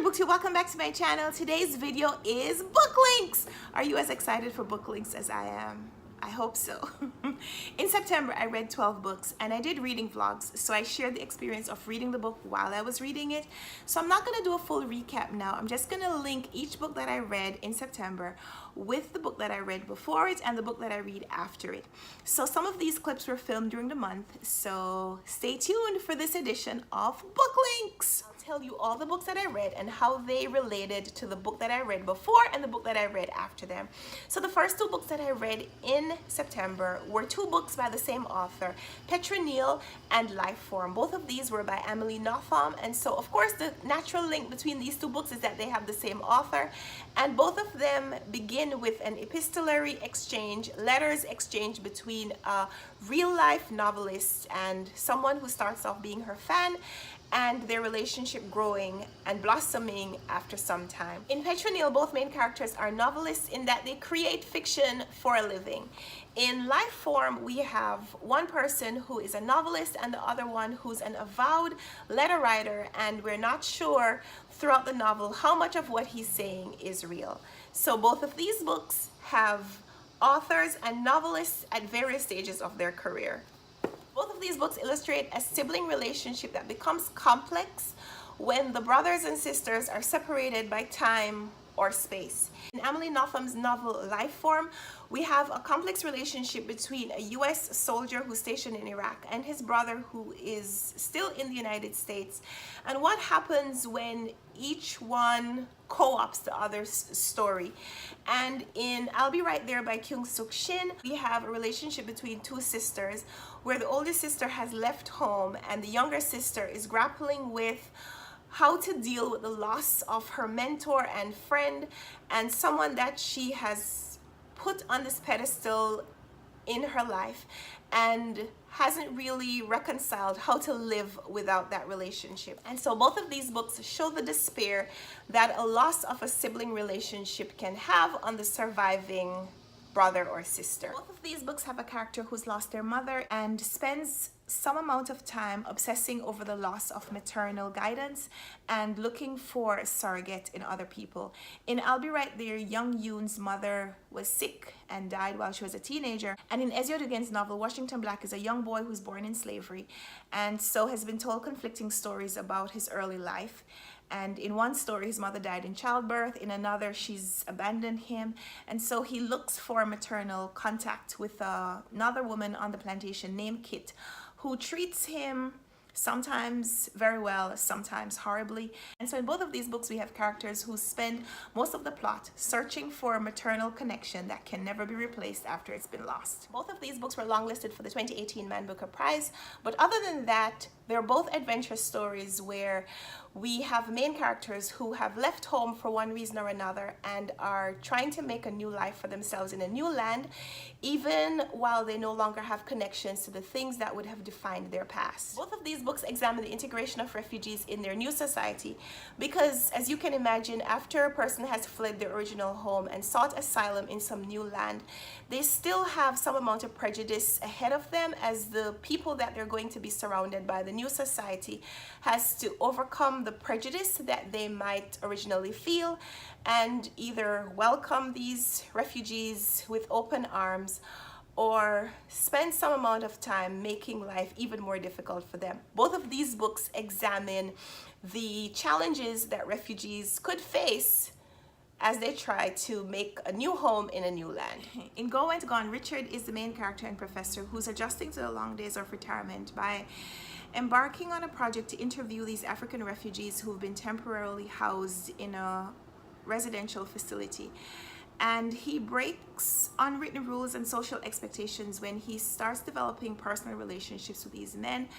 there, BookTube. Welcome back to my channel. Today's video is book links. Are you as excited for book links as I am? I hope so. In September, I read 12 books and I did reading vlogs. So I shared the experience of reading the book while I was reading it. So I'm not going to do a full recap now. I'm just going to link each book that I read in September with the book that I read before it and the book that I read after it. So some of these clips were filmed during the month. So stay tuned for this edition of Book Links. I'll tell you all the books that I read and how they related to the book that I read before and the book that I read after them. So the first two books that I read in September were two books by the same author, Petronile and Lifeform. Both of these were by Emily Nothomb, and so of course the natural link between these two books is that they have the same author, and both of them begin with an epistolary exchange, letters exchange between a real-life novelist and someone who starts off being her fan, and their relationship growing and blossoming after some time. In Petronile, both main characters are novelists in that they create fiction for a living. In Lifeform, we have one person who is a novelist and the other one who's an avowed letter writer, and we're not sure throughout the novel how much of what he's saying is real. So both of these books have authors and novelists at various stages of their career. Both of these books illustrate a sibling relationship that becomes complex when the brothers and sisters are separated by time or space. In Emily Nothomb's novel Lifeform, we have a complex relationship between a US soldier who's stationed in Iraq and his brother who is still in the United States, and what happens when each one co-ops the other's story. And in I'll Be Right There by Kyung Suk Shin, we have a relationship between two sisters where the older sister has left home and the younger sister is grappling with how to deal with the loss of her mentor and friend and someone that she has put on this pedestal in her life and hasn't really reconciled how to live without that relationship. And so both of these books show the despair that a loss of a sibling relationship can have on the surviving brother or sister. Both of these books have a character who's lost their mother and spends some amount of time obsessing over the loss of maternal guidance and looking for a surrogate in other people. In I'll Be Right There, young Yoon's mother was sick and died while she was a teenager. And in Ezio Dugan's novel, Washington Black is a young boy who's born in slavery and so has been told conflicting stories about his early life. And in one story, his mother died in childbirth. In another, she's abandoned him. And so he looks for maternal contact with another woman on the plantation named Kit, who treats him sometimes very well, sometimes horribly. And so in both of these books, we have characters who spend most of the plot searching for a maternal connection that can never be replaced after it's been lost. Both of these books were longlisted for the 2018 Man Booker Prize, but other than that, they're both adventure stories where we have main characters who have left home for one reason or another and are trying to make a new life for themselves in a new land, even while they no longer have connections to the things that would have defined their past. Both of these books examine the integration of refugees in their new society because, as you can imagine, after a person has fled their original home and sought asylum in some new land, they still have some amount of prejudice ahead of them, as the people that they're going to be surrounded by, the new society, has to overcome the prejudice that they might originally feel and either welcome these refugees with open arms or spend some amount of time making life even more difficult for them. Both of these books examine the challenges that refugees could face as they try to make a new home in a new land. In Go Went Gone, Richard is the main character and professor who's adjusting to the long days of retirement by embarking on a project to interview these African refugees who've been temporarily housed in a residential facility. And he breaks unwritten rules and social expectations when he starts developing personal relationships with these men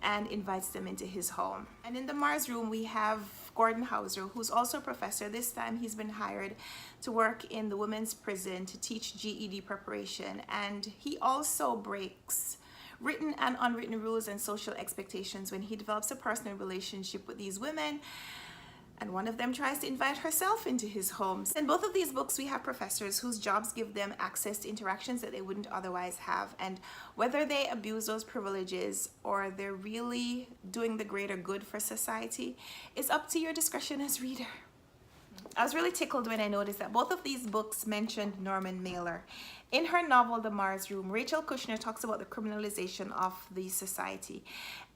and invites them into his home. And in the Mars Room, we have Gordon Hauser, who's also a professor. This time he's been hired to work in the women's prison to teach GED preparation. And he also breaks written and unwritten rules and social expectations when he develops a personal relationship with these women and one of them tries to invite herself into his home. In both of these books, we have professors whose jobs give them access to interactions that they wouldn't otherwise have, and whether they abuse those privileges or they're really doing the greater good for society is up to your discretion as reader. I was really tickled when I noticed that both of these books mentioned Norman Mailer. In her novel, The Mars Room, Rachel Kushner talks about the criminalization of the society.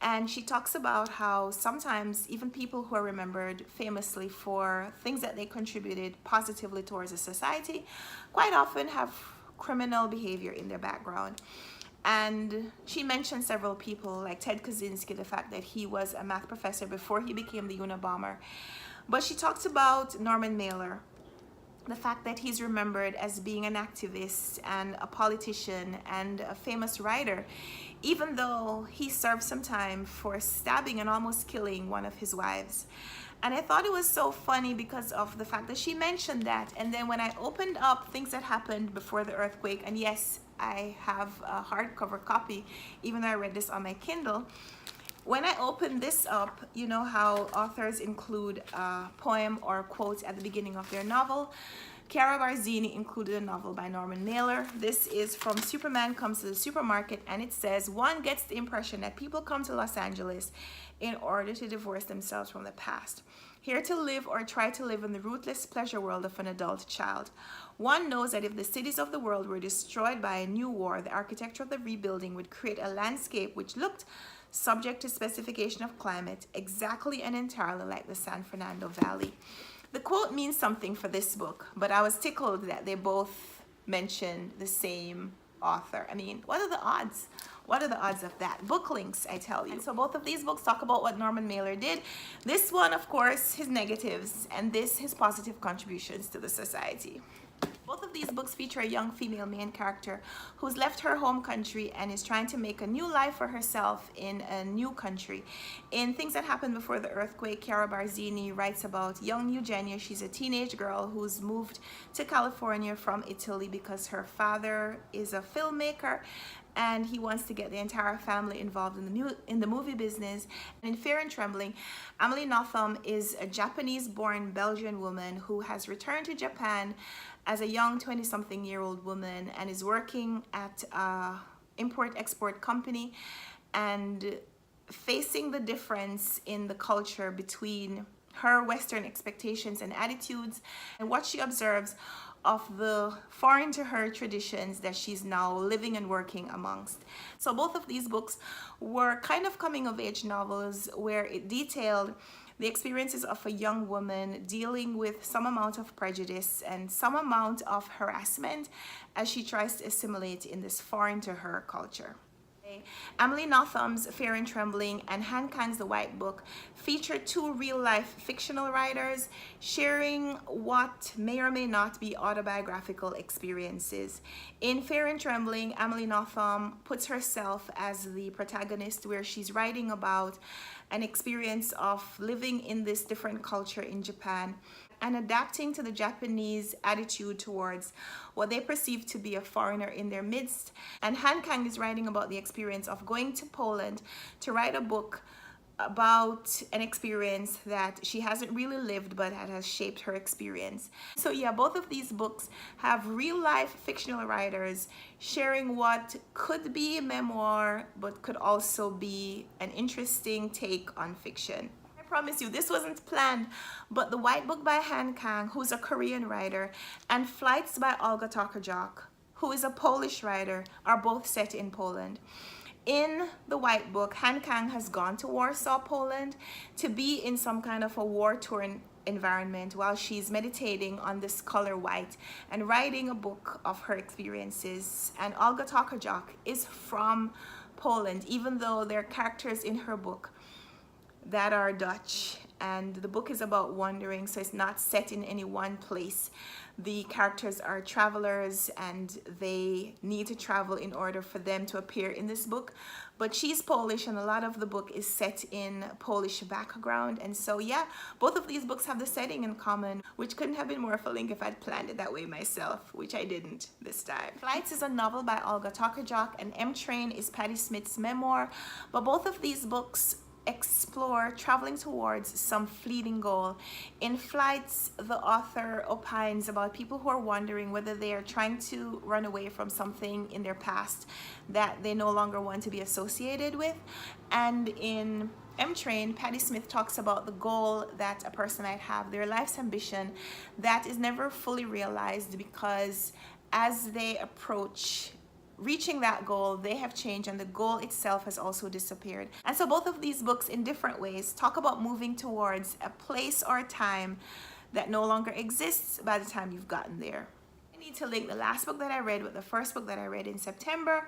And she talks about how sometimes even people who are remembered famously for things that they contributed positively towards a society quite often have criminal behavior in their background. And she mentioned several people like Ted Kaczynski, the fact that he was a math professor before he became the Unabomber. But she talked about Norman Mailer, the fact that he's remembered as being an activist and a politician and a famous writer, even though he served some time for stabbing and almost killing one of his wives. And I thought it was so funny because of the fact that she mentioned that. And then when I opened up things that happened before the earthquake, and yes, I have a hardcover copy, even though I read this on my Kindle. When I opened this up, you know how authors include a poem or a quote at the beginning of their novel. Chiara Barzini included a novel by Norman Mailer. This is from Superman Comes to the Supermarket, and it says, one gets the impression that people come to Los Angeles in order to divorce themselves from the past, here to live or try to live in the ruthless pleasure world of an adult child. One knows that if the cities of the world were destroyed by a new war, the architecture of the rebuilding would create a landscape which looked subject to specification of climate, exactly and entirely like the San Fernando Valley. The quote means something for this book, but I was tickled that they both mentioned the same author. I mean, what are the odds? What are the odds of that? Book links, I tell you. And so both of these books talk about what Norman Mailer did. This one, of course, his negatives, and this, his positive contributions to the society. Both of these books feature a young female main character who's left her home country and is trying to make a new life for herself in a new country. In Things That Happened Before the Earthquake, Chiara Barzini writes about young Eugenia. She's a teenage girl who's moved to California from Italy because her father is a filmmaker and he wants to get the entire family involved in the movie business. And in Fear and Trembling, Amelie Nothomb is a Japanese-born Belgian woman who has returned to Japan as a young 20-something-year-old woman and is working at an import-export company and facing the difference in the culture between her Western expectations and attitudes and what she observes of the foreign to her traditions that she's now living and working amongst. So both of these books were kind of coming of age novels where it detailed the experiences of a young woman dealing with some amount of prejudice and some amount of harassment as she tries to assimilate in this foreign to her culture. Amelie Nothomb's Fear and Trembling and Han Kang's The White Book feature two real-life fictional writers sharing what may or may not be autobiographical experiences. In Fear and Trembling, Amelie Nothomb puts herself as the protagonist, where she's writing about an experience of living in this different culture in Japan and adapting to the Japanese attitude towards what they perceive to be a foreigner in their midst. And Han Kang is writing about the experience of going to Poland to write a book about an experience that she hasn't really lived but that has shaped her experience. So yeah, both of these books have real-life fictional writers sharing what could be a memoir but could also be an interesting take on fiction. I promise you, this wasn't planned, but The White Book by Han Kang, who's a Korean writer, and Flights by Olga Tokarczuk, who is a Polish writer, are both set in Poland. In The White Book, Han Kang has gone to Warsaw, Poland, to be in some kind of a war-torn environment while she's meditating on this color white and writing a book of her experiences. And Olga Tokarczuk is from Poland, even though there are characters in her book that are Dutch, and the book is about wandering, so it's not set in any one place. The characters are travelers and they need to travel in order for them to appear in this book. But she's Polish and a lot of the book is set in Polish background. And so yeah, both of these books have the setting in common, which couldn't have been more of a link if I'd planned it that way myself, which I didn't this time. Flights is a novel by Olga Tokarczuk and M Train is Patti Smith's memoir. But both of these books explore traveling towards some fleeting goal. In Flights, the author opines about people who are wondering whether they are trying to run away from something in their past that they no longer want to be associated with. And in M-Train, Patti Smith talks about the goal that a person might have, their life's ambition that is never fully realized because as they approach reaching that goal, they have changed and the goal itself has also disappeared. And so both of these books in different ways talk about moving towards a place or a time that no longer exists by the time you've gotten there. I need to link the last book that I read with the first book that I read in September,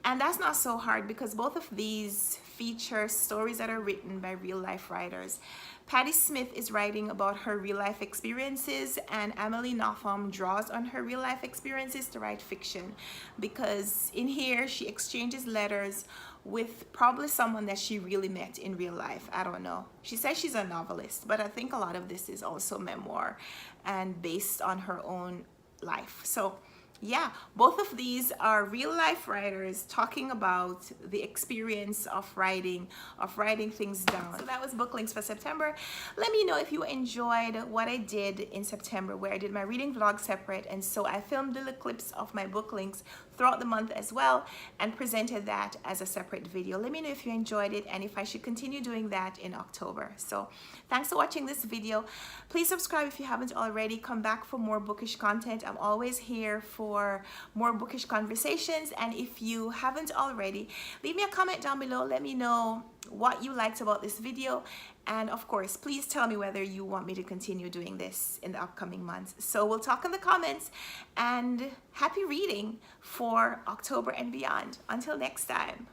and that's not so hard because both of these feature stories that are written by real life writers. Patti Smith is writing about her real life experiences, and Emily Nothomb draws on her real life experiences to write fiction, because in here she exchanges letters with probably someone that she really met in real life. I don't know. She says she's a novelist, but I think a lot of this is also memoir and based on her own life. So yeah, both of these are real life writers talking about the experience of writing things down. So that was book links for September. Let me know if you enjoyed what I did in September, where I did my reading vlog separate, and so I filmed little clips of my book links throughout the month as well and presented that as a separate video. Let me know if you enjoyed it and if I should continue doing that in October. So thanks for watching this video. Please subscribe if you haven't already. Come back for more bookish content. I'm always here for more bookish conversations, and if you haven't already, leave me a comment down below. Let me know what you liked about this video, and of course please tell me whether you want me to continue doing this in the upcoming months. So we'll talk in the comments, and happy reading for October and beyond. Until next time.